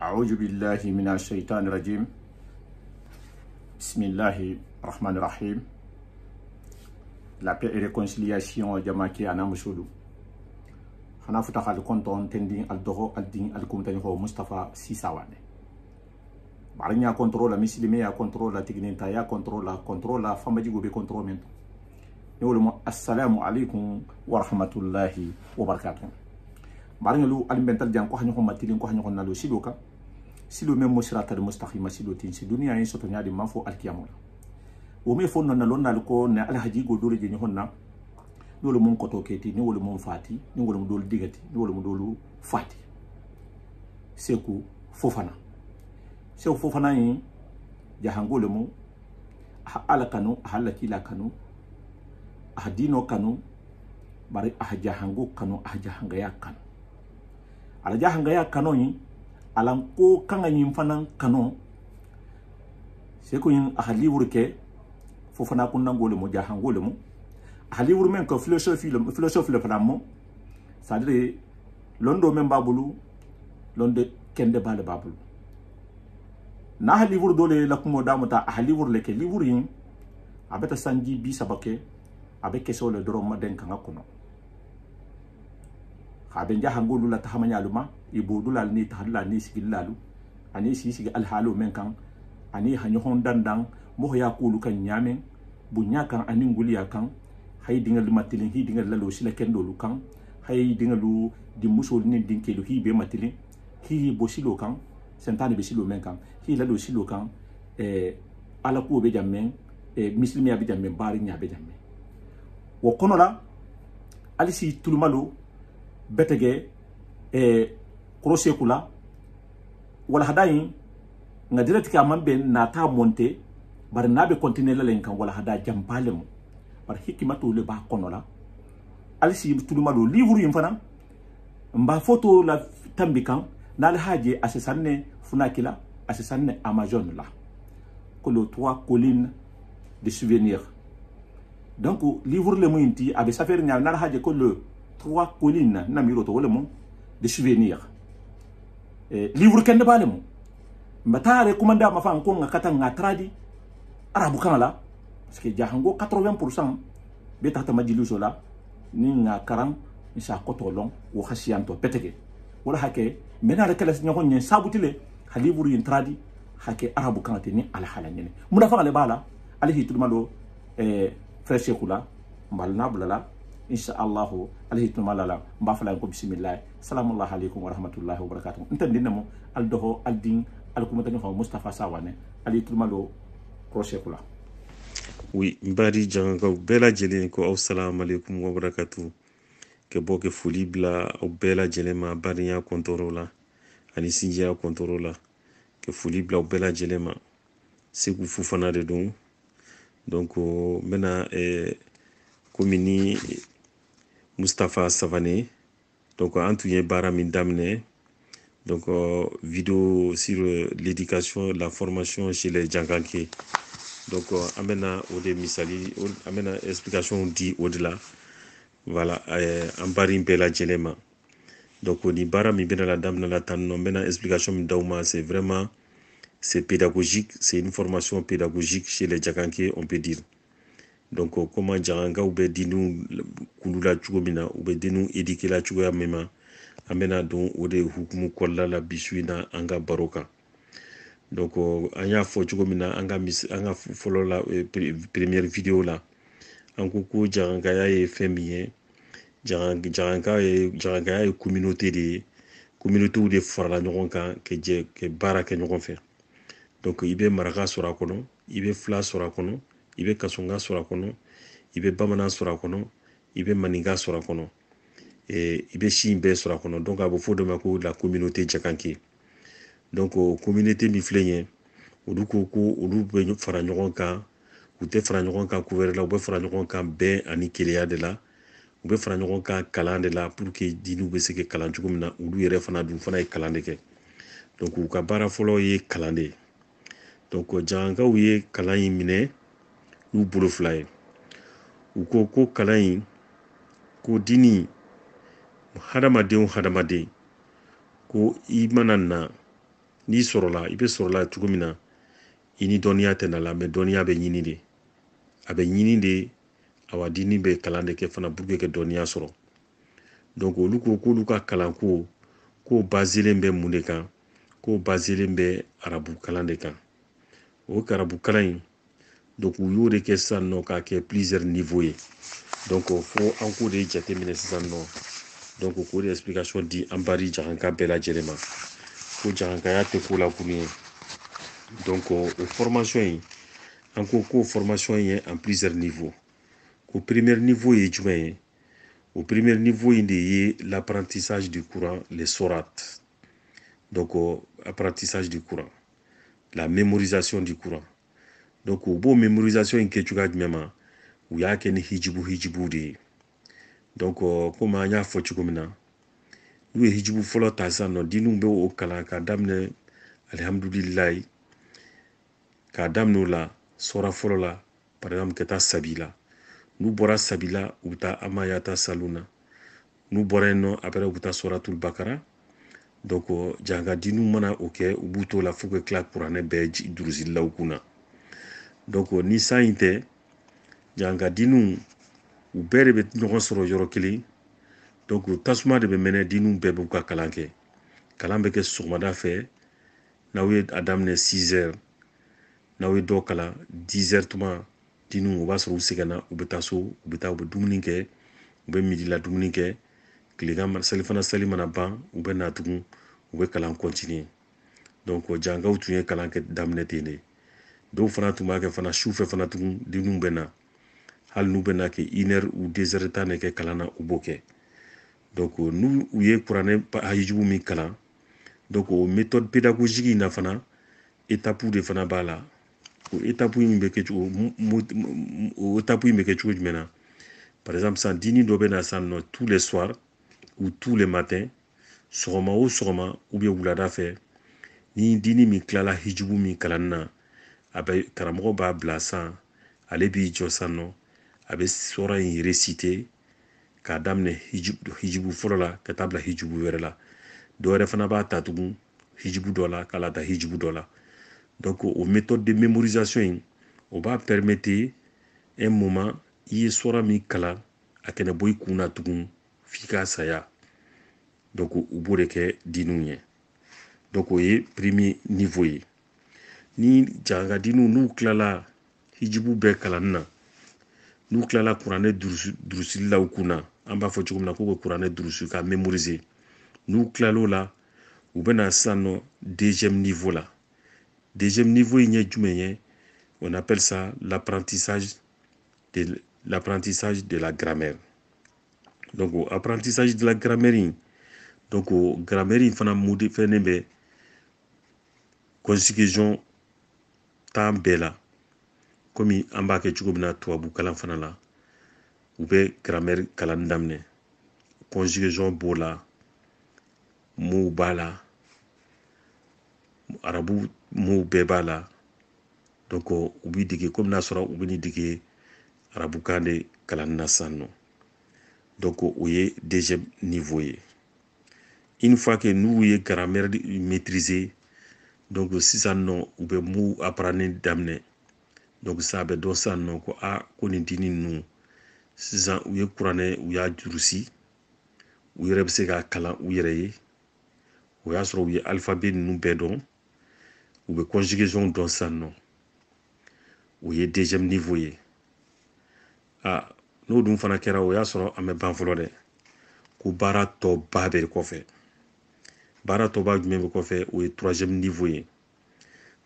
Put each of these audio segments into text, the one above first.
أعوذ بالله من الشيطان الرجيم بسم الله الرحمن الرحيم. La paix et réconciliation jamaki ana musudu hana futa khal konton tending al doho al din al kumtani ho Mustafa Sisawane barinya contrôle misilime ya contrôle tigninta ya contrôle famaji gobe contrôle mento yolo assalamu alaikum wa rahmatullahi wa barakatuh. Barinya lu alimbental jang ko hanyo matilin ko hanyo nalo sidoka silo même musrata de mustaqima silo tin si dunia yin soto nyaadi mafo alkiyamula o me fon na lon nal ko ne alhaji go dole je honna dole mun ko to keti ni wala mun fati ni wala mun dole digati ni wala mun dole fati seku fofana seku fofana yin jahangole mu ala kanu halaki la kanu hadino kanu bari jahango kanu jahanga ya kanu ala jahanga ya kanu yin alan ko kanga yin fanan kanu seku yin livre ke fofana kunna ngole mo jahangole mu livre men ko philosophie le flammo c'est-à-dire londo men babulu londe kende bale babulu na livre dole la kumo damuta livre le ke livre yin abeta sanji bi sabake avec keso le doro maden kanga kuno habe jahangolu la tahamanya luma ibodu la ni tahalla ni sigilalu ani sigi alhalu men kan ani hanyo hondandang mo ya kulu kan nyame bunya kan ani nguliya kan hay dingal matilin hi dingal lalo sila kendo lu kan hay dingalu di musol ni dinkelu hi be matilin hi bosilo kan sentane be silo men kan hi lalo silo kan ala ko be jamen muslimi ya be jamen bari nya be jamen wo kono la alisi tulumalo betege krose kula wala hadayin nga direct ka mambe na ta monte bar na be continuer la len kan wala hada jambalem bar hikimatu le ba kono la alisi tulumalo livre yin fana mba photo la tambi kan na le haje asesanne funakila asesanne Amazon la ko le 3 collines de souvenirs. Donc livre le mointi abe safer nya na haje ko le 3 collines na miroto wala mo de souvenirs. Livre kende bale mo matare kumanda ma fa ko ngakata ngatradi arabu kan la parce que jahango 80% be tata majiluso la ni nga karam isa kotolon wo khasianto peteke wala hake mena rekala nyakon nyen sabutile livre yin tradi hake arabu kan tini ala halanyene muna fa le bala alihi tulmalo frère Cheikhoula mbalna bulala inshallah alayhi tumalala mbafala ko bismillah salamu alaykum wa rahmatullahi wa barakatuh ntandina mo aldoho aldin alkumatani fa Mustafa Sawane alayhi tumalo ko Cheikhoula. Oui, mbari janga bela jelen ko assalamu alaykum wa barakatuh ke boke foli bla o bela jelema bariya kontorola ani sinja kontorola ke foli bla o bela jelema seku fufana de don donc mena komini Mustafa Savané donc antuye bara min damne donc vidéo sur l'éducation la formation chez les janganké donc amena ode misali amena explication di au-delà voilà ambari bela jelema donc ni bara mi bena la damna la tanno mena explication min dawma c'est vraiment c'est pédagogique, c'est une formation pédagogique chez les Djakanké, on peut dire. Donc, comment Djanga ou be dinu kulula chugomina ou be dinu éduquer la chugoya mema amena don ode hukumu kolla la bisuina anga baroka. Donc, anya fo chugomina anga follow la première vidéo là. Ankuku Djanga ya e femie Djanga ya communauté ou de farala nyogon kan ke bara ke nyogon faire. Donc il be maraka sura kono ibe fla sura kono ibe kasonga sura kono ibe bamana sura kono ibe maninga sura kono et ibe shimbe sura kono donc abo fo de mako la communauté Djakanké donc communauté mi flenye oduko ko odu be fara nyogon kan ou te fara nyogon kan couvert la ou be fara nyogon kan be ani keleya de la ou be fara nyogon kan kalan de la pour que dinu be se ke kalan chugumna odu yere fana du fana e kalan de ke donc u ka bara folo ye kalande. Donc janga uye kalan mine u bolo fly u ko kalan ko dini hadamaden ko imanana n'i sɔrɔ la i bɛ sɔrɔ la cogo min na i ni dɔnniya tɛ na la mais dɔnniya bɛ ɲini de a bɛ ɲini de awa dini bɛ kalan de kɛ fana pour que ka dɔnniya sɔrɔ donc olu ko k'olu ka kalanko k'o baselen bɛ mun de kan k'o baselen bɛ arabu kalan de kan o arabu kalan in donc u y'o de kɛ sisan nɔ k'a kɛ plusieurs niveaux ye donc fo an k'o de jateminɛ sisan nɔ donc k'o de explication di an bari jahanka bɛɛ lajɛlen ma ko jahankaya tɛ ko la kun ye donc o formation in an ko k'o formation ye en plusieurs niveaux ko premier niveau ye jumɛn ye au premier niveau in de ye l'apprentissage du Coran les sourates donc apprentissage du Coran la mémorisation du Coran donc o b'o mémorisation in kɛ cogoya jumɛn ma u y'a kɛ ni hijibu de ye donc comme an y'a fɔ cogo min na n'u ye hijibu fɔlɔ ta sisan nɔ diinɛw bɛ o kalan k'a daminɛ alihamudulilayi k'a daminɛ o la sɔra fɔlɔ la par exemple ka taa sabi la n'u bɔra sabi la u bɛ taa amayata salun na n'u bɔra yen nɔ après u bɛ taa suratul bakara donc janga diinɛw mana o kɛ u b'u to la fo ka tila kuranɛ bɛɛ durusililaw kunna donc ni san in tɛ janga diinɛw u bɛɛ de bɛ ɲɔgɔn sɔrɔ yɔrɔ kelen donc tasuma de bɛ mɛnɛ diinɛw bɛɛ b'u ka kalan kɛ kalan bɛ kɛ sɔgɔmada fɛ n'aw ye a daminɛ 6 heures n'aw ye dɔ kalan 10 heures tuma diinɛw o b'a sɔrɔ u sɛgɛnna u bɛ taa so u bɛ dumuni kɛ u bɛ midila dumuni kɛ tilegan selifana seli mana ban u bɛ na tugun u bɛ kalan continuer donc jangaw tun ye kalan kɛ daminɛ ten de dɔw fana tun b'a kɛ fana sufɛ fana tugun diinɛw bɛ na hali n'u bɛ na kɛ 1 heure ou 2 heures tan de kɛ kalan na u b'o kɛ donc n'u u ye kuranɛ hajibu min kalan donc o méthode pédagogique in na fana étape de fana b'a la o étape in bɛ kɛ cogo o étape in bɛ kɛ cogo jumɛn na par exemple san diini dɔ bɛ na san nɔ tous les soirs ou tous les matins sɔgɔma o sɔgɔma ou bien wulada fɛ ni diini min tilala hijibu min kalanni na a bɛ karamɔgɔ b'a bila san ale b'i jɔ san nɔ a bɛ sura in réciter k'a daminɛ hijibu fɔlɔ la ka taa bila hijibu wɛrɛ la dɔ wɛrɛ fana b'a ta tugun hijibu dɔ la k'a la ta hijibu dɔ la donc o méthode de mémorisation in o b'a permettre un moment i ye sura min kalan a kana bɔ i kun na tugun f'i ka saya donc u b'o de kɛ diinɛw ye donc o ye premier niveau ye ni janga diinɛw n'u tilala hijibu bɛɛ kalanni na n'u tilala kuranɛ durusililaw kunna an b'a fɔ cogo min na k'u bɛ kuranɛ durusi ka mémoriser n'u tilal'o la u bɛna sisan nɔ deuxième niveau la deuxième niveau in ye jumɛn ye on appelle ça l'apprentissage de la grammaire donc o apprentissage de la grammaire in donc o grammaire in fana mode fɛnnen bɛ conjugaison tan bɛɛ la komi an b'a kɛ cogo min na tubabu kalan fana la u bɛ grammaire kalan daminɛ conjugaison b'o la mots b'a la arabu mots bɛɛ b'a la donc u b'i dege komi n'a sɔrɔ u bɛ n'i dege arabukan de kalan na sisan nɔ donc o ye deuxième niveau ye une fois que n'u ye grammaire maîtriser donc sisan nɔ u bɛ mots apprendre daminɛ donc ça bɛ dɔn sisan nɔ ko ko nin diini ninnu sisan u ye kuranɛ u y'a jurusi u yɛrɛ bɛ se k'a kalan u yɛrɛ ye o y'a sɔrɔ u ye alphabet ninnu bɛɛ dɔn u bɛ conjugaison dɔn sisan nɔ o ye deuxième niveau ye n'o dun fana kɛra o y'a sɔrɔ an bɛ ban fɔlɔ dɛ ko baara tɔba bɛ kɔfɛ baara tɔba jumɛn bɛ kɔfɛ o ye troisième niveau ye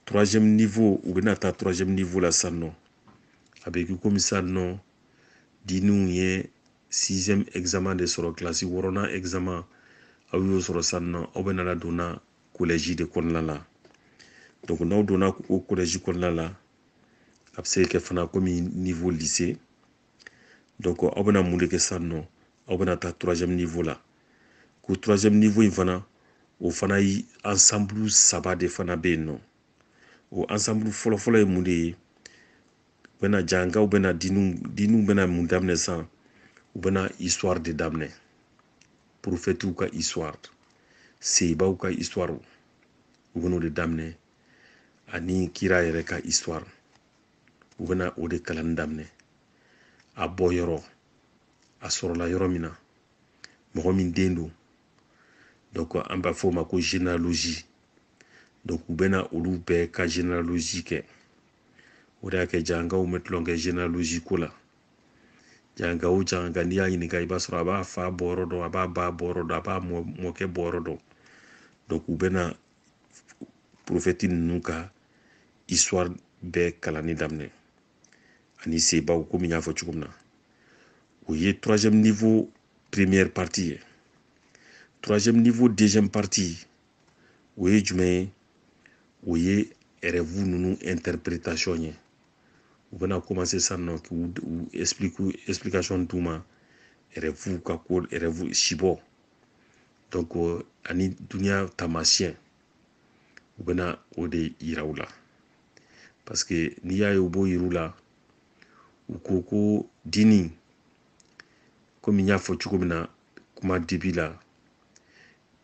troisième niveau u bɛna taa troisième niveau la sisan nɔ a bɛ kɛ komi sisan nɔ diinɛw ye sixième examen de sɔrɔ kilasi 6nan examen aw y'o sɔrɔ sisan nɔ aw bɛna ladonna collège de kɔnɔna la donc n'aw donna o collège kɔnɔna la a bɛ se ka kɛ fana komi niveau lycée donc aw bɛna mun de kɛ sisan nɔ aw bɛna taa troisième niveau la ko troisième niveau in fana o fana ye ensemble saba de fana bɛ yen nɔ o ensemble fɔlɔfɔlɔ ye mun de ye u bɛna jangaw bɛna diinɛw bɛna mun daminɛ sisan u bɛna histoire de daminɛ prophètew ka histoire sebaw ka histoire u bɛna o de daminɛ ani kira yɛrɛ ka histoire u bɛna o de kalan daminɛ a bɔ yɔrɔ a sɔrɔla yɔrɔ min na mɔgɔ min den don donc an b'a fɔ o ma ko généalogie donc u bɛna olu bɛɛ ka généalogie kɛ o de y'a kɛ jankaw bɛ tulon kɛ généalogie ko la janka o janka n'i y'a ɲininka i b'a sɔrɔ a b'a fa bɔyɔrɔ dɔn a b'a ba bɔyɔrɔ dɔn a b'a mɔkɛ bɔyɔrɔ dɔn donc u bɛna prophète ninnu ka histoire bɛɛ kalanni daminɛ ani sebaw komi n y'a fɔ cogo min na o ye troisième niveau première partie ye troisième niveau deuxième partie o ye jumɛn ye o ye rêve ninnu interprétation ye u bɛna commencer sisan nɔ k'u explication d'u ma rêve ka ko rêve sibɔ donc ani duniya taamasiyɛn u bɛna o de yira u la parce que n'i y'a ye u b'o yira u la u ko ko dini komi n y'a fɔ cogo min na kuma dibi la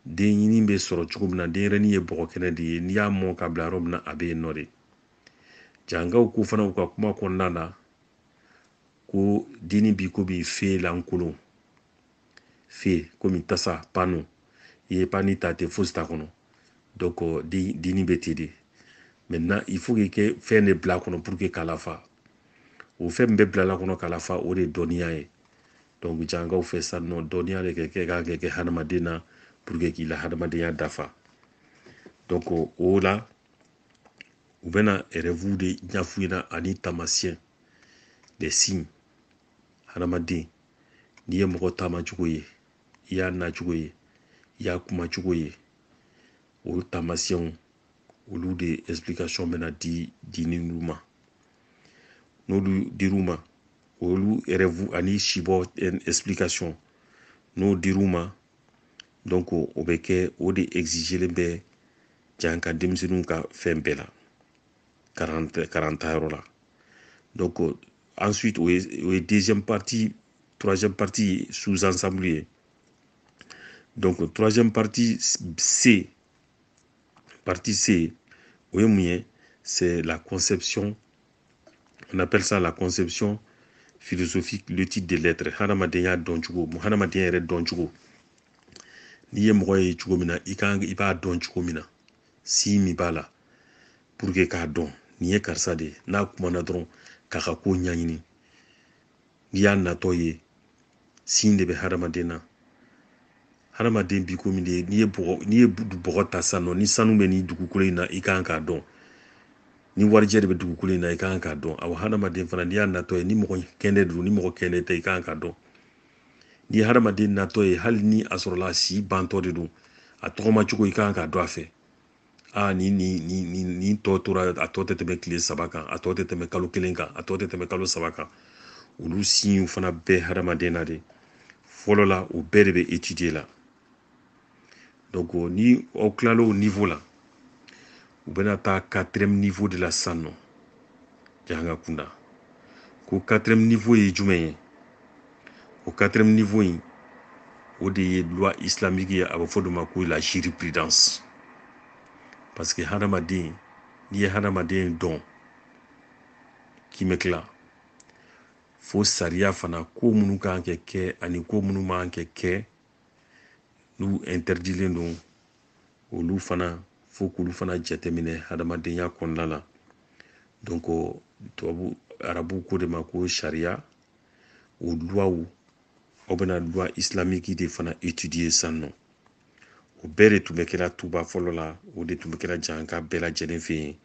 den ɲini bɛ sɔrɔ cogo min na denyɛrɛnin ye bɔgɔ kɛnɛ de ye n'i y'a mɔn ka bila yɔrɔ min na a bɛ yen nɔ de jankaw ko fana u ka kuma kɔnɔna na ko dini bi komi fe lankolon fe komi tasa pano i ye pani ta tɛ fosi t'a kɔnɔ donc dini bɛ ten de maintenant il faut que kɛ fɛn de bila kɔnɔ pour que k'a lafa o fɛn min bɛ bila la kɔnɔ k'a lafa o de ye dɔnniya ye donc jankaw fɛ sisan nɔ dɔnniya de kan ka kɛ hadamaden na pour que k'i la hadamadenya dafa donc o la u bɛna rêve de ɲɛf'u ɲɛna ani taamasiyɛn des signes hadamaden n'i ye mɔgɔ taamacogo ye i y'a nacogo ye i y'a kumacogo ye o taamasiyɛnw olu de explication bɛna di ninnu ma n'olu dir'u ma olu rêve ani sibɔ explication n'o dir'u ma donc o bɛ kɛ o de exigelen bɛ jan ka denmisɛnninw ka fɛn bɛɛ la karantayɔrɔ la donc ensuite o ye deuxième partie troisième partie sous-ensemble ye donc troisième partie C o ye mun ye c'est la conception on appelle ça la conception philosophique l'étude de l'être hadamadenya dɔn cogo hadamadenya yɛrɛ dɔn cogo n'i ye mɔgɔ ye cogo min na i b'a dɔn cogo min na si min b'a la pour que k'a dɔn nin ye karisa de ye n'a kumana dɔrɔn k'a ka ko ɲaɲini n'i y'a natɔ ye sin de bɛ hadamaden na hadamaden bi komi de n'i ye bɔgɔ ta sisan nɔ ni sanu bɛ nin dugukolo in na i kan k'a dɔn ni warijɛ de bɛ dugukolo in na i kan k'a dɔn awa hadamaden fana n'i y'a natɔ ye ni mɔgɔ kɛnɛ don ni mɔgɔ kɛnɛ tɛ i kan k'a dɔn ni hadamaden natɔ ye hali ni a sɔrɔla si bantɔ de don a tɔgɔma cogo i kan k'a dɔn a fɛ ni tɔ tora a tɔ tɛ tɛmɛ tile 3 kan a tɔ tɛ tɛmɛ kalo 1 kan a tɔ tɛ tɛmɛ kalo 3 kan olu siɲɛw fana bɛɛ hadamaden na de fɔlɔ la o bɛɛ de bɛ étudier la donc ni aw tilala o niveau la u bɛna taa 4e niveau de la sisan nɔ janga kunda ko 4e niveau ye jumɛn ye o 4e niveau in o de ye loi islamique ye a bɛ fɔ de ma ko la jurisprudence parce que hadamaden n'i ye hadamaden dɔn k'i mɛ tila fo sariya fana ko minnu kan ka kɛ ani ko minnu man ka kɛ n'u interdilen don olu fana fo k'olu fana jateminɛ hadamadenya kɔnɔna la donc tubabu arabu ko de ma ko sariya o luwaw aw bɛna loi islamique de fana étudier sisan nɔ o bɛɛ de tun bɛ kɛra tuba fɔlɔ la o de tun bɛ kɛra janka bɛɛ lajɛlen fɛ yen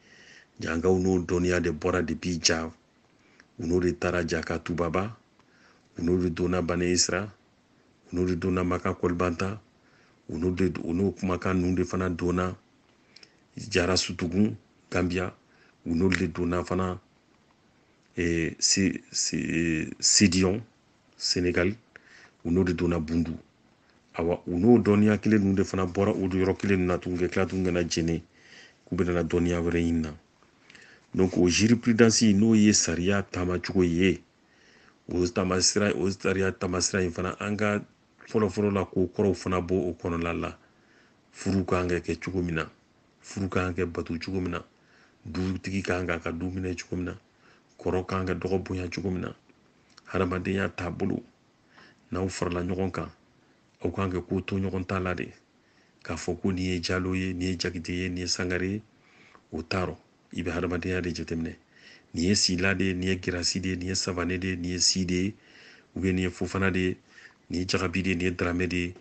jankaw n'o dɔnniya de bɔra depuis ja u n'o de taara ja ka tubaba u n'o de donna Bani Isra u n'o de donna Maka Kolbanta u n'o kumakan ninnu de fana donna Jara Sutugun Gambia u n'o de donna fana Sidiyon Sénégal u n'o de donna Bundu awa u n'o dɔnniya kelen ninnu de fana bɔra o yɔrɔ kelen na tun kɛ tila tun kana jɛnɛ k'u bɛna na dɔnniya wɛrɛ ɲini na donc o jurisprudence n'o ye sariya taamacogo ye o sariya taamasira in fana an ka fɔlɔfɔlɔ la ko kɔrɔw fana bɔ o kɔnɔna la furu kan ka kɛ cogo min na furu kan kɛ batu cogo min na, dutigi kan ka du minɛ cogo min na, kɔrɔ kan ka dɔgɔ bonya cogo min na, hadamadenya taabolo n'aw farala ɲɔgɔn kan aw kan kɛ k'o to ɲɔgɔn ta la de, k'a fɔ ko nin ye Jalo ye, nin ye Jakite ye, nin ye Sangare ye, o t'a rɔ. I bɛ hadamadenya de jateminɛ. Nin ye Sila de ye, nin ye Girasi de ye, nin ye Savanɛ de ye, nin ye Si de ye, ou bien nin ye Fofana de ye, nin ye Jagabi de ye, nin ye Dramɛ de ye.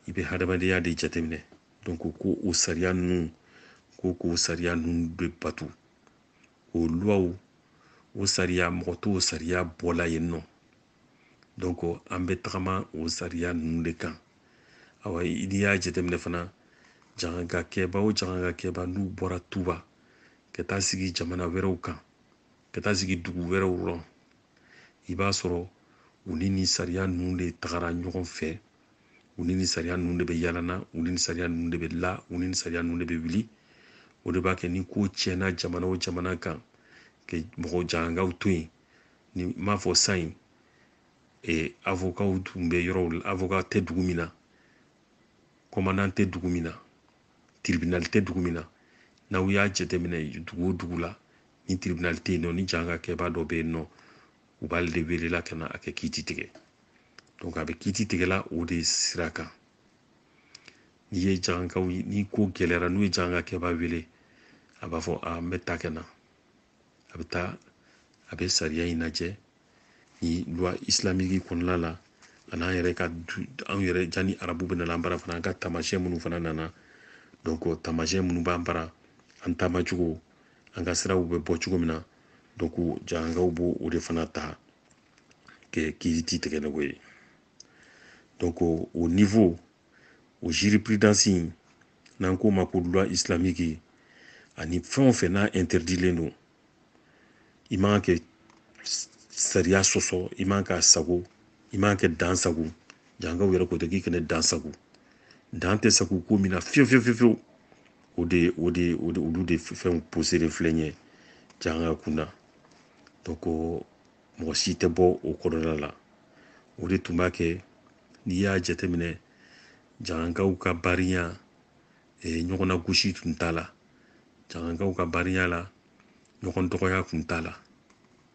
I bɛ hadamadenya de jateminɛ. Donc ko o sariya ninnu, k'o sariya ninnu bɛ batu. O luwaw, o sariya, mɔgɔ t'o sariya bɔla yen nɔ. Donc an bɛ tagama o sariya ninnu de kan. Awa n'i y'a jateminɛ fana, janga kɛba o janga kɛba n'u bɔra Tuba ka taa sigi jamana wɛrɛw kan, ka taa sigi dugu wɛrɛw rɔ, i b'a sɔrɔ u ni nin sariya ninnu de tagara ɲɔgɔn fɛ, u ni nin sariya ninnu de bɛ yalana, u ni nin sariya ninnu de bɛ la, u ni nin sariya ninnu de bɛ wuli. O de b'a kɛ ni ko tiɲɛna jamana o jamana kan, que mɔgɔ jangaw to yen, ni m'a fɔ san in avocat tun bɛ yɔrɔw la, avocat tɛ dugu min na, commandant tɛ dugu min na, tribunal tɛ dugu min na. N'aw y'a jateminɛ dugu o dugu la, ni tribunal tɛ yen nɔ, ni janga kɛba dɔ bɛ yen nɔ, u b'ale de welela ka na a kɛ kiiti tigɛ. Donc a bɛ kiiti tigɛla o de sira kan. N'i ye jangaw ye, ni ko gɛlɛyara n'u ye janga kɛba wele, a b'a fɔ n bɛ taa ka na. A bɛ taa, a bɛ sariya in lajɛ, ni loi islamique kɔnɔna la, ani an yɛrɛ ka an yɛrɛ jani arabu bɛ nana an bara fana, an ka taamasiyɛn minnu fana nana. Donc taamasiyɛn minnu b'an bara, an taamacogo, an ka siraw bɛ bɔ cogo min na. Donc jangaw b'o o de fana ta kɛ kiiti tigɛnɛko ye. Donc au niveau, o jurisprudence in n'an k'o ma ko loi islamique, ani fɛn o fɛn n'a interdilen don, i man kɛ sariya sɔsɔ, i man k'a sago, i man kɛ dan sago. Jangaw yɛrɛ ko tɛ k'i kana dan sago. Dan tɛ sago ko min na fiyewu fiyewu fiyewu. O de olu de fɛnw poseren filɛ ɲɛ janga kunda. Donc mɔgɔ si tɛ bɔ o kɔrɔla la. O de tun b'a kɛ n'i y'a jateminɛ, jangaw ka bariya ɲɔgɔn na gosi tun t'a la. Jangaw ka bariya la ɲɔgɔn dɔgɔya tun t'a la.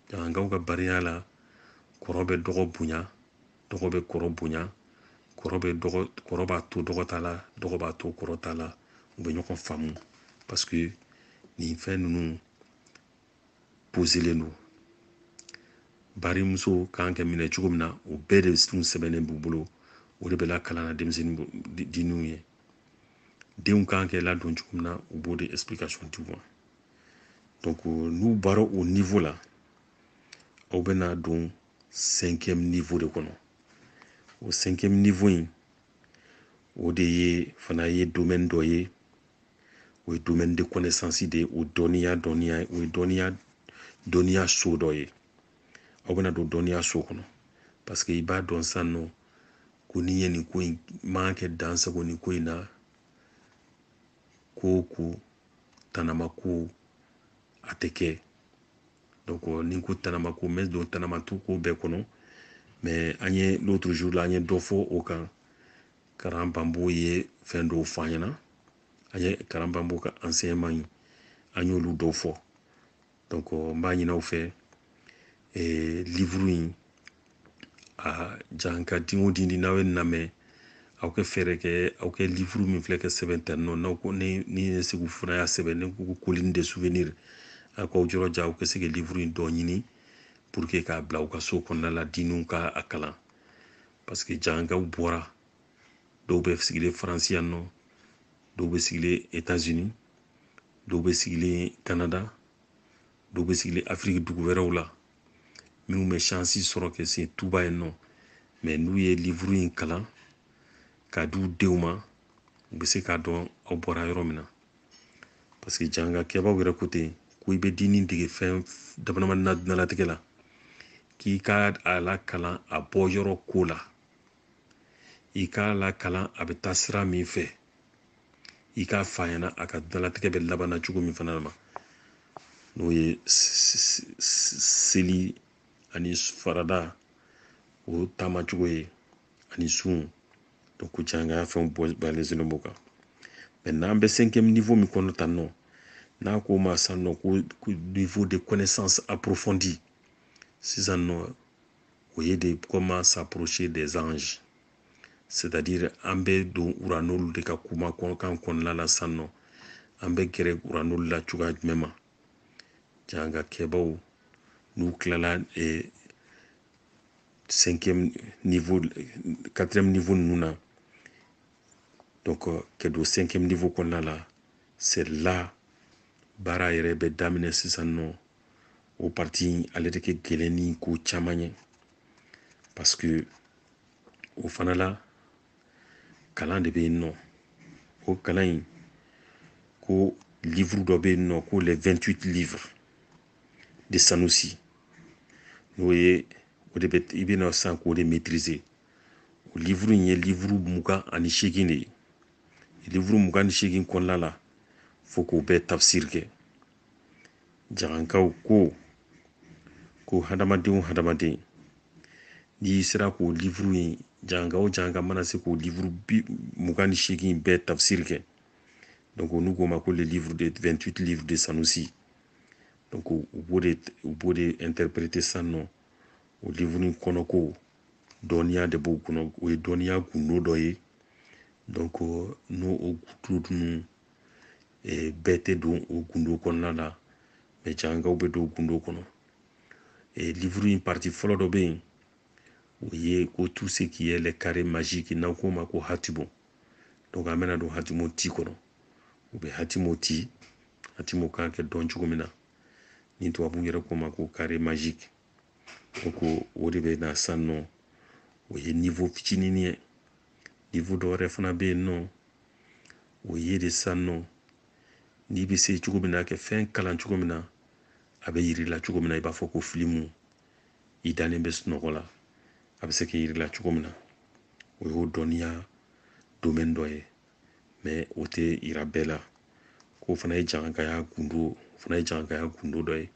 Jangaw ka bariya la kɔrɔ bɛ dɔgɔ bonya, dɔgɔ bɛ kɔrɔ bonya, kɔrɔ b'a to dɔgɔ t'a la, dɔgɔ b'a to kɔrɔ t'a la. U bɛ ɲɔgɔn faamu parce que nin fɛn ninnu poselen don. Barimuso kan ka minɛ cogo min na, o bɛɛ de tun sɛbɛnnen b'u bolo. O de bɛ lakalan na denmisɛnnin dininw ye. Denw kan ka ladon cogo min na, u b'o de explication di ma. Donc n'u bɔra o niveau la, aw bɛna don 5e niveau de kɔnɔ. O 5e niveau in, o de ye fana ye domaine dɔ ye. O ye domaine de connaissance de ye, o dɔnniya o ye dɔnniya so dɔ ye. Aw bɛna don dɔnniya so kɔnɔ parce que i b'a dɔn sisan nɔ ko n'i ye nin ko in man kɛ dan sago nin ko in na, ko tanama ko a tɛ kɛ. Donc ni ko tanama ko, mɛ don tanama tu ko bɛɛ kɔnɔ. Mais an ye l'autre jour la, an ye dɔ fɔ o kan. Karan Bambo ye fɛn dɔw fɔ an ɲɛna. An ye Karan Bambo ka enseignement in, an y'olu dɔw fɔ. Donc n b'a ɲini aw fɛ livre in, a janka din o din n'aw ye lamɛn, aw kɛ fɛɛrɛ kɛ, aw kɛ livre min filɛ kɛ sɛbɛn tɛ nɔ, n'aw ko ni ye segu fana y'a sɛbɛn, ne ko colline de souvenir, aw k'aw jɔrɔja aw ka se ka livre in dɔ ɲini pour que k'a bila aw ka so kɔnɔna la, dininw ka a kalan. Parce que jangaw bɔra, dɔw bɛ sigilen Faransi yan nɔ, dɔw bɛ sigilen États-Unis, dɔw bɛ sigilen Canada, dɔw bɛ sigilen Afrique dugu wɛrɛw la, minnu bɛ chance sɔrɔ ka se Tuba yen nɔ. Mais n'u ye livre in kalan k'a di u denw ma, u bɛ se k'a dɔn aw bɔra yɔrɔ min na. Parce que janga kɛbaw yɛrɛ ko ten, ko i bɛ dini dege fɛn damadama nalatigɛ la, k'i ka a la kalan a bɔ yɔrɔ ko la, i k'a la kalan a bɛ taa sira min fɛ, i k'a fa ɲɛna a ka dalatigɛ bɛ laban na cogo min fana ma. N'o ye seli ani farada, o taamacogo ye, ani sun. Donc janga fɛnw bɔlen b'o kan. maintenant an bɛ 5e niveau min kɔnɔ tan nɔ n'a ko ma san nɔ ko niveau de connaissance approfondie sisan nɔ o ye de comment s'approcher des anges, c'est-à-dire an bɛ don uranolu de ka kuma kan kɔnɔna la san nɔ an bɛ gɛrɛ uranolu la cogoya jumɛn ma janga kɛbaw n'u tilala 5e niveau 4e niveau ninnu na donc ka don 5e niveau kɔnɔna la c'est là baara yɛrɛ bɛ daminɛ sisan nɔ o parti ale de kɛ gɛlɛn ni ko caman ye parce que o fana la kalan de bɛ yen nɔ o kalan in ko livre dɔ bɛ yen nɔ ko les 28 livres de Sanusi n'o ye o de bɛ i bɛna san k'o de maîtriser o livre in ye livre 28 de ye livre 28 kɔnɔna la fo k'o bɛɛ tafsir kɛ jagankaw ko hadamaden n'i sera k'o livre in janga o janga mana se k'o livre 28 bɛɛ tafsir kɛ donc n'u ko ma ko le livre de 28 livres de Sanusi donc u b'o de interpréter san nɔ o livre in kɔnɔ ko dɔnniya de b'o kɔnɔ o ye dɔnniya gundo dɔ ye donc n'o o gundo ninnu bɛɛ tɛ don o gundo kɔnɔna la mais jangaw bɛ don o gundo kɔnɔ livre in partie fɔlɔ dɔ bɛ yen o ye ko tout ce qui est les carrés magiques n'aw ko ma ko hatimo donc an bɛna don hatimo ti kɔnɔ u bɛ hatimo ti hatimo kan kɛ dɔn cogo min na ni tubabu yɛrɛ ko ma ko carré magique donc o de bɛ na san nɔ o ye niveau fitinin ye niveau dɔ wɛrɛ fana bɛ yen nɔ o ye de san nɔ n'i bɛ se cogo min na kɛ fɛn kalan cogo min na a bɛ yiri la cogo min na i b'a fɔ ko filimu i dalen bɛ sunɔgɔ la a bɛ se k'i yiri la cogo min na o y'o dɔnniya domaine dɔ ye mais o tɛ yira bɛɛ la k'o fana ye jagakaya gundo dɔ ye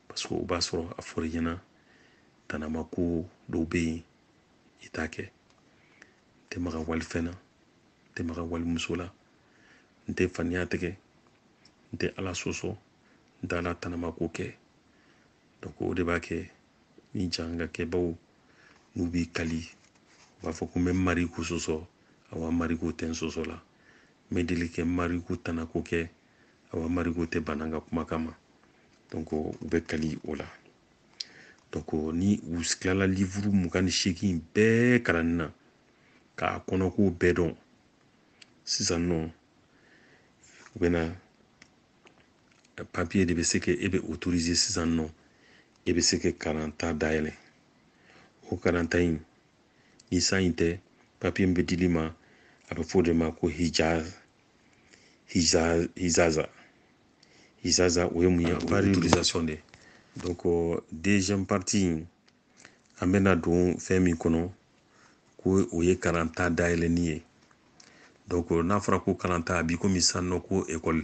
parce que o b'a sɔrɔ a fɔra i ɲɛna tanama ko dɔw bɛ yen i t'a kɛ n tɛ maga walifɛn na n tɛ maga walimuso la n tɛ faniya tigɛ n tɛ ala sɔsɔ n tɛ ala tanama ko kɛ donc o de b'a kɛ ni jangakɛbaw n'u b'i kali u b'a fɔ ko n bɛ mariku sɔsɔ awa mariku tɛ n sɔsɔ la n bɛ deli kɛ mariku tanako kɛ awa mariku tɛ bana n ka kumakan ma donc u bɛ kali o la donc ni u tilala livre 28 bɛɛ kalanni na k'a kɔnɔ ko bɛɛ dɔn sisan nɔ u bɛna papier de bɛ se ka e bɛ autoriser sisan nɔ e bɛ se ka karanta dayɛlɛ o karanta in ni san in tɛ papier min bɛ dili ma a bɛ fɔ o de ma ko hizaza o ye mun ye o ye autorisation de donc deuxième partie an bɛna don fɛn min kɔnɔ ko o ye karanta dayɛlɛni ye donc n'a fɔra ko karanta a b'i komi sisan nɔ ko école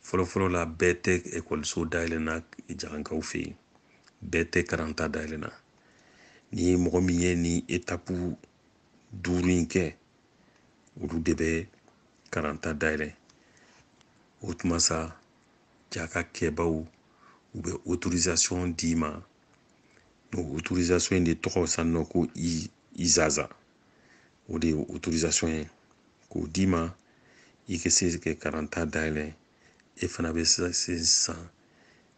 fɔlɔfɔlɔ la bɛɛ tɛ ekɔliso dayɛlɛnna jagankaw fɛ yen bɛɛ tɛ karanta dayɛlɛnna ni mɔgɔ min ye ni étape 5 in kɛ olu de bɛ karanta dayɛlɛ o tuma sa jaka kɛbaw u bɛ autorisation d'i ma o autorisation in de tɔgɔ san nɔ ko izaza o de ye autorisation ye k'o d'i ma i ka se ka karanta dayɛlɛ e fana bɛ se sisan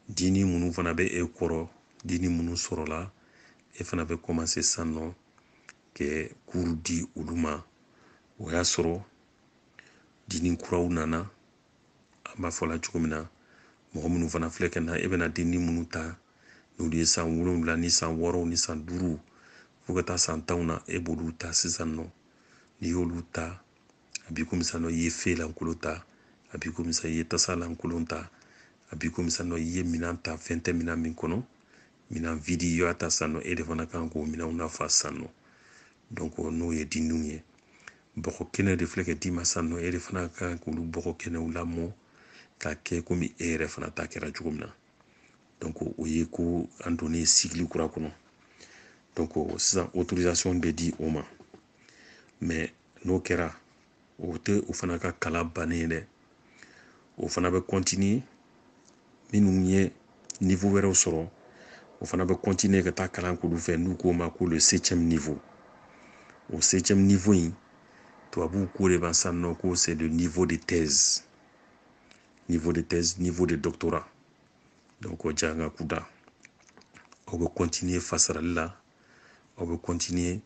dini minnu fana bɛ e kɔrɔ dini minnu sɔrɔla e fana bɛ commencer sisan nɔ ka cours di olu ma o y'a sɔrɔ dini kuraw nana an b'a fɔ la cogo min na mɔgɔ minnu fana filɛ kɛ na e bɛna dini minnu ta n'olu ye san 7 ni san 6 ni san 5 fo ka taa san 10 na e b'olu ta sisan nɔ n'i y'olu ta a b'i komi sisan nɔ i ye fe lankolon ta a b'i komi sisan i ye tasa lankolon ta a b'i komi sisan nɔ i ye minan ta fɛn tɛ minan min kɔnɔ minan vide i y'a ta sisan nɔ e de fana kan k'o minanw nafa sisan nɔ donc n'o ye diniw ye bɔgɔ kɛnɛ de filɛ ka d'i ma sisan nɔ e de fana kan k'olu bɔgɔ kɛnɛw lamɔ k'a kɛ komi e yɛrɛ fana ta kɛra cogo min na donc o ye ko an donnen cycle kura kɔnɔ donc sisan autorisation bɛ di o ma mais n'o kɛra o tɛ o fana ka kalan bannen dɛ o fana bɛ continuer minnu ye niveau wɛrɛw sɔrɔ o fana bɛ continuer ka taa kalan k'olu fɛ n'u k'o ma ko le 7e niveau o 7e niveau in tubabuw ko de b'a san nɔ ko c'est le niveau de thèse niveau de doctorat donc o janga kuda aw bɛ continuer fasarali la aw bɛ continuer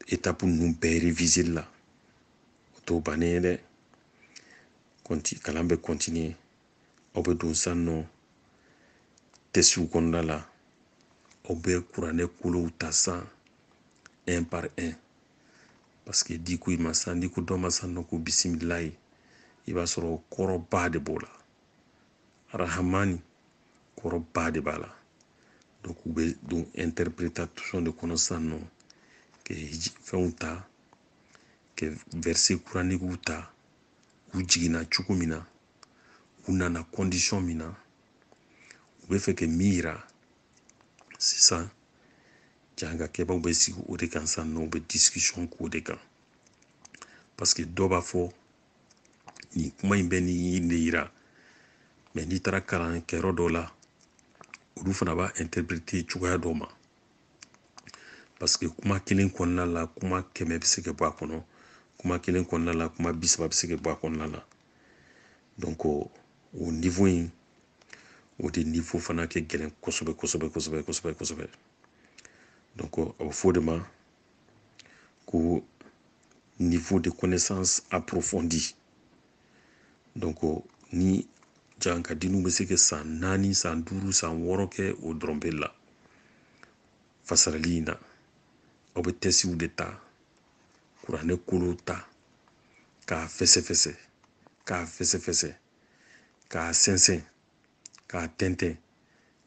étape ninnu bɛɛ réviser la o t'o bannen ye dɛ kalan bɛ continuer aw bɛ don san nɔ tɛsiw kɔnɔna la aw bɛ kuranɛ kolow ta san un par un parce que di ko i ma san di ko dɔ ma san nɔ ko bisimilayi i b'a sɔrɔ kɔrɔba de b'o la arahamani kɔrɔba de b'a la donc u bɛ don interprétation de kɔnɔ san nɔ ka fɛnw ta ka verset kuranigiw ta u jiginna cogo min na u nana condition min na u bɛ fɛ ka min yira sisan jangakɛbaw bɛ sigi o de kan san nɔ u bɛ discussion k'o de kan parce que dɔ b'a fɔ nin kuma in bɛ nin de yira mais n'i taara kalankɛyɔrɔ dɔw la olu fana b'a interpréter cogoya dɔ ma parce que kuma kelen kɔnɔna la kuma 100 bɛ se ka bɔ a kɔnɔ kuma kelen kɔnɔna la kuma 30 bɛ se ka bɔ a kɔnɔna la donc o niveau in o de niveau fana ka gɛlɛn kosɛbɛ donc a bɛ fɔ o de ma ko niveau de connaissance approfondie donc ni jankadiniw bɛ se ka san 4 san 5 san 6 kɛ o dɔrɔn bɛ la fasarali in na aw bɛ tɛsiw de ta kuranɛ kolo ta k'a fɛsɛfɛsɛ k'a sɛnsɛn k'a tɛntɛn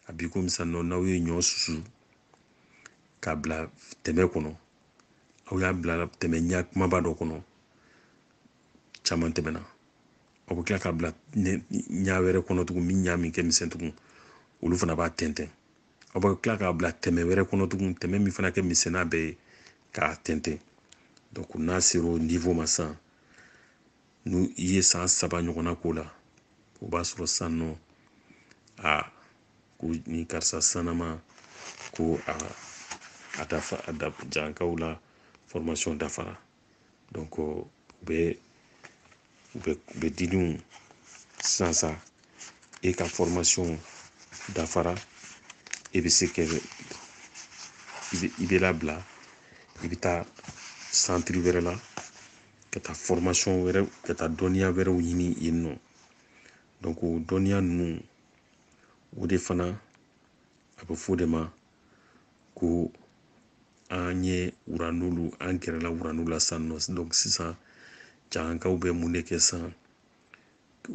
a b'i komi sisan nɔ n'aw ye ɲɔ susu k'a bila tɛmɛ kɔnɔ aw y'a bila tɛmɛ ɲɛ kumaba dɔ kɔnɔ caman tɛmɛna aw bɛ tila k'a bila ɲɛ wɛrɛ kɔnɔ tugun min ɲɛ min kɛ misɛn tugun olu fana b'a tɛntɛn aw bɛ tila k'a bila tɛmɛ wɛrɛ kɔnɔ tugun tɛmɛ min fana kɛ misɛnna bɛɛ ye k'a tɛntɛn donc n'a sera o niveau ma sisan n'u i ye san 3 ɲɔgɔnna k'o la o b'a sɔrɔ sisan nɔ ko ni karisa sanama ko a jankaw la formation dafara donc u bɛ diniw sisan e ka formation dafara e bɛ se kɛ i bɛ labila i bɛ taa centre wɛrɛ la ka taa formation wɛrɛ ka taa dɔnniya wɛrɛw ɲini yen nɔ donc o dɔnniya ninnu o de fana a bɛ fɔ o de ma ko an ye wuranulu an gɛrɛla wuranulu la sisan nɔ donc sisan jankaw bɛ mun de kɛ sisan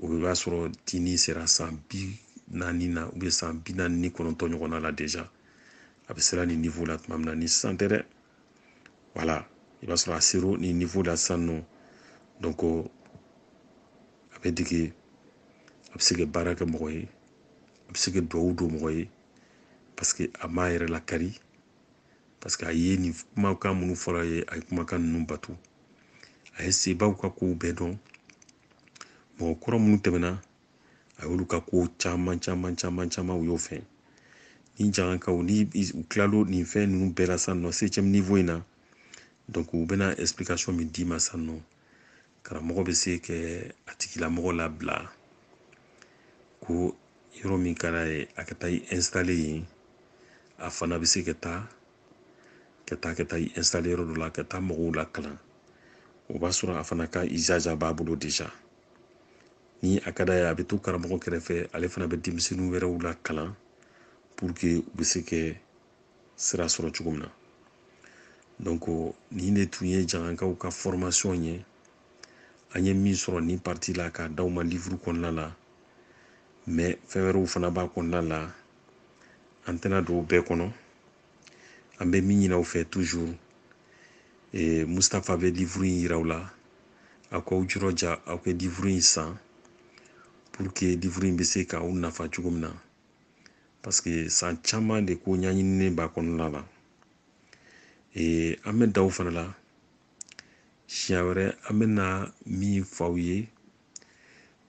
o b'a sɔrɔ dini sera san 40 na ou bien san 49 ɲɔgɔnna la déjà a bɛ sera nin niveau la tuma min na ni sisan tɛ dɛ voilà i b'a sɔrɔ a sera nin niveau la sisan nɔ donc a bɛ dege a bɛ se ka baara kɛ mɔgɔ ye a bɛ se ka duwawu don mɔgɔ ye parce que a m'a yɛrɛ lakari parce que a ye nin kumakan minnu fɔra ye a ye kumakan ninnu bato a ye sebaw ka kow bɛɛ dɔn mɔgɔ kɔrɔ minnu tɛmɛna a y'olu ka kow caman u y'o fɛ ni jankaw ni u tilalo nin fɛn ninnu bɛɛ la sisan nɔ 7e niveau in na donc u bɛna explication min d'i ma sisan nɔ karamɔgɔ bɛ se ka a tigilamɔgɔ labila ko yɔrɔ min ka d'a ye a ka taa i installer yen a fana bɛ se ka taa i installer yɔrɔ dɔ la ka taa mɔgɔw lakalan o b'a sɔrɔ a fana ka ijaza b'a bolo déjà ni a ka d'a ye a bɛ to karamɔgɔ kɛrɛfɛ ale fana bɛ denmisɛnninw wɛrɛw lakalan pour que u bɛ se ka sira sɔrɔ cogo min na donc nin de tun ye jankaw ka formation ye an ye min sɔrɔ nin partie la k'a d'aw ma livre kɔnɔna la mais fɛn wɛrɛw fana b'a kɔnɔna la an tɛna don o bɛɛ kɔnɔ an bɛ min ɲini aw fɛ toujours Mustapha bɛ livre in yira aw la aw k'aw jirɔja aw kɛ livre in san pour que livre in bɛ se k'aw nafa cogo min na parce que san caman de ko ɲɛɲininen b'a kɔnɔna la an bɛ da aw fana la siɲɛ wɛrɛ an bɛna min f'aw ye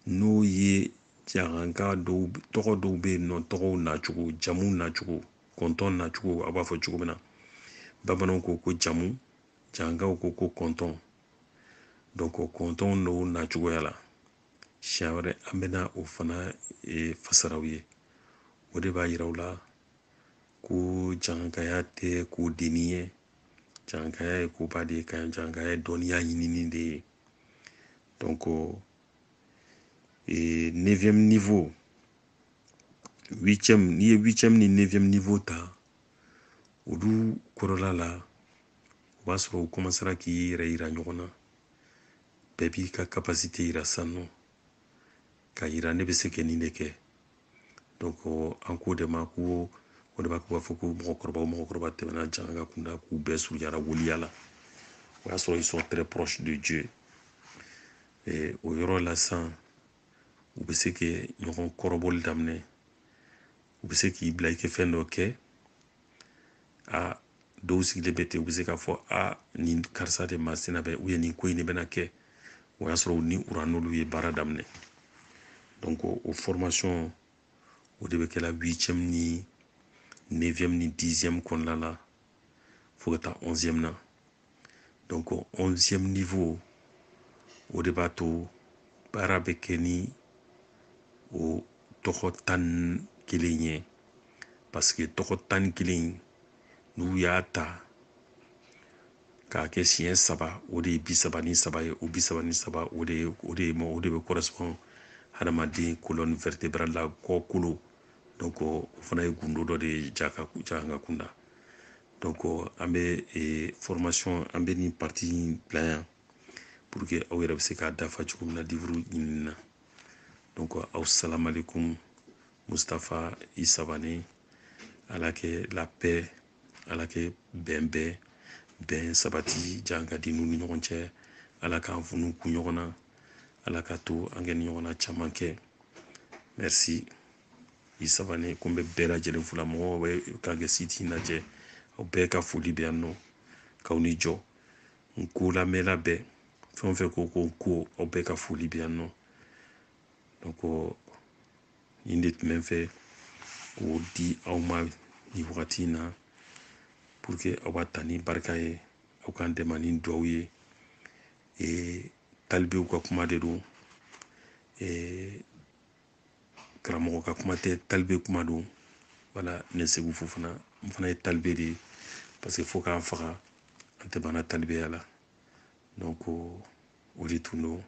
n'o ye janka tɔgɔ dɔw bɛ yen nɔ, tɔgɔw nacogo, jamu nacogo, kɔntɔn nacogo, a b'a fɔ cogo min na. Bamananw ko ko jamu, jankaw ko ko kɔntɔn. donc kɔntɔn n'o nacogoya la siɲɛ wɛrɛ an bɛna o fana fasaraw ye. O de b'a yiraw la ko jankaya tɛ ko denni ye, jankaya ye koba de ye, jankaya ye dɔnniya ɲinini de ye. donc 9e niveau 8e, n'i ye 8e ni 9e niveau ta olu kɔrɔla la o b'a sɔrɔ o commencera k'i yɛrɛ yira ɲɔgɔn na. Bɛɛ b'i ka capacité yira san nɔ ka yira ne bɛ se ka nin de kɛ. donc an ko de ma ko o de b'a fɔ ko mɔgɔkɔrɔba tɛmɛna janka kunda k'u bɛɛ surunyara woliya la. O y'a sɔrɔ ils sont très proches de Dieu. o yɔrɔ la san u bɛ se ka ɲɔgɔn kɔrɔbɔli daminɛ, u bɛ se k'i bila i kɛ fɛn dɔ kɛ, a dɔw sigilen bɛ ten u bɛ se k'a fɔ nin karisa de masina bɛ ou nin ko in de bɛna kɛ. O y'a sɔrɔ ni uran n'olu ye baara daminɛ. donc o formation o de bɛ kɛla 8e ni 9e ni 10e kɔnɔna la fo ka taa 11e na. donc 11e niveau o de b'a to baara bɛ kɛ ni o tɔgɔ 11 ye, parce que tɔgɔ 11 n'u y'a ta k'a kɛ siɲɛ 3 o de ye 33 ye. O 33 o de bɛ correspond hadamaden colonne vertébrale la kɔkolo. donc o fana ye gundo dɔ de ye janka kunda. donc an bɛ formation an bɛ nin partie bila yan pour que aw yɛrɛ bɛ se k'a dafa cogo min na livre ɲinini na. donc aw salam alaikum, Mustapha Isabane. Ala kɛ la paix, ala kɛ bɛn sabati janka di n'u ni ɲɔgɔn cɛ. Ala k'an funu kun ɲɔgɔn na, ala ka to an kɛ ni ɲɔgɔn na caman kɛ. merci Isabane. ko n bɛ bɛɛ lajɛlen fula, mɔgɔw bɛ ka kɛ site in lajɛ, aw bɛɛ ka foli bɛ yan nɔ, k'aw ni jɔ. n ko lamɛnla bɛɛ, fɛn o fɛn ko n ko, aw bɛɛ ka foli bɛ yan nɔ. donc nin de tun bɛ n fɛ k'o di aw ma nin wagati in na pour que aw b'a ta ni barika ye, aw k'an dɛmɛ ni duwawu ye. talibew ka kuma de don, karamɔgɔ ka kuma tɛ, talibe kuma don. voilà ne segu fo fana, n fana ye talibe de ye, parce que fo k'an faga an tɛ banna talibeya la. donc o de tun don,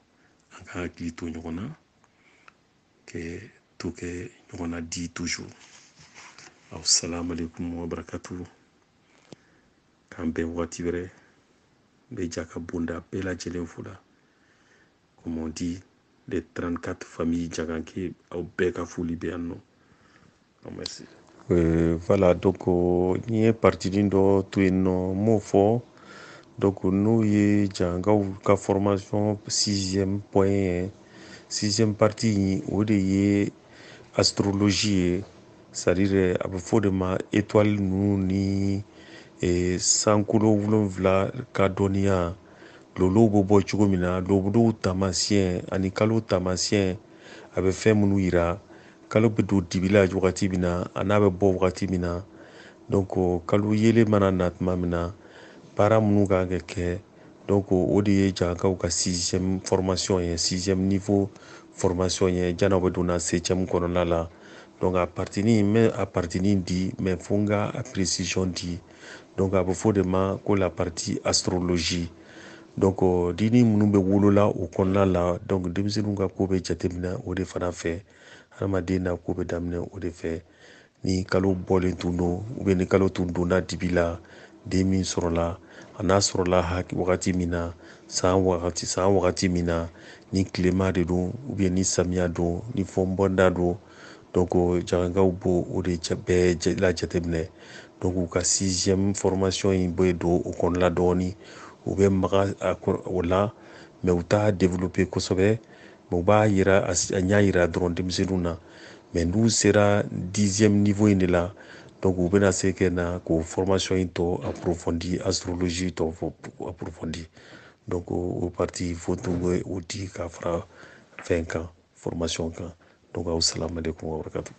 an ka hakili to ɲɔgɔn na, to kɛ ɲɔgɔn na di toujours. aw salam alaikum wa barakatuhu. k'an bɛn waati wɛrɛ, n bɛ ja ka bonda bɛɛ lajɛlen fo la. comme on dit, les 34 familles jaganke, aw bɛɛ ka foli bɛ yan nɔ. merci. voilà donc n'i ye partinin dɔ to yen nɔ n m'o fɔ. donc n'o ye jankaw ka formation 6e point ye, 6e partie o de ye astrologie ye, c'est à dire a bɛ fɔ de ma étoile ninnu ni sankolo 7 ka dɔnniya, lolow bɛ bɔ cogo min na, lobolow taamasiyɛn ani kalo taamasiyɛn a bɛ fɛn minnu yira. kalo bɛ don dibi la wagati min na a n'a bɛ bɔ wagati min na. donc kalo yelen mana na tuma min na baara minnu kan ka kɛ. donc o de ye jankaw ka 6e formation ye, 6e niveau formation ye, jana bɛ donna 7e kɔnɔna la. donc a partinin n bɛ a partinin di, mais fo n ka a précision di. donc a bɛ fɔ de ma ko la partie astrologie. donc dini minnu bɛ wolola o kɔnɔna la, donc denmisɛnninw ka ko bɛ jateminɛ o de fana fɛ, hadamaden na ko bɛ daminɛ o de fɛ. ni kalo bɔlen tun don ou bien ni kalo tun donna dibi la, den min sɔrɔla a n'a sɔrɔla wagati min na, san wagati min na, ni tilema de don ou bien ni samiya don, ni fɔnbɔnda don. donc jagankaw b'o o de bɛɛ la jateminɛ. donc u ka 6e formation in bɛ don o kɔnɔna dɔɔni, u bɛ maga o la, mais u t'a développer kosɛbɛ, mais u b'a yira a ɲa yira dɔrɔn denmisɛnninw na. mais n'u sera 10e niveau in de la, donc u bɛna se ka na k'o formation in tɔ approfondi, astrologie tɔ approfondi. donc o parti foto o di ka fara fɛn kan formation kan donc aw salam alaikum wabarakatuh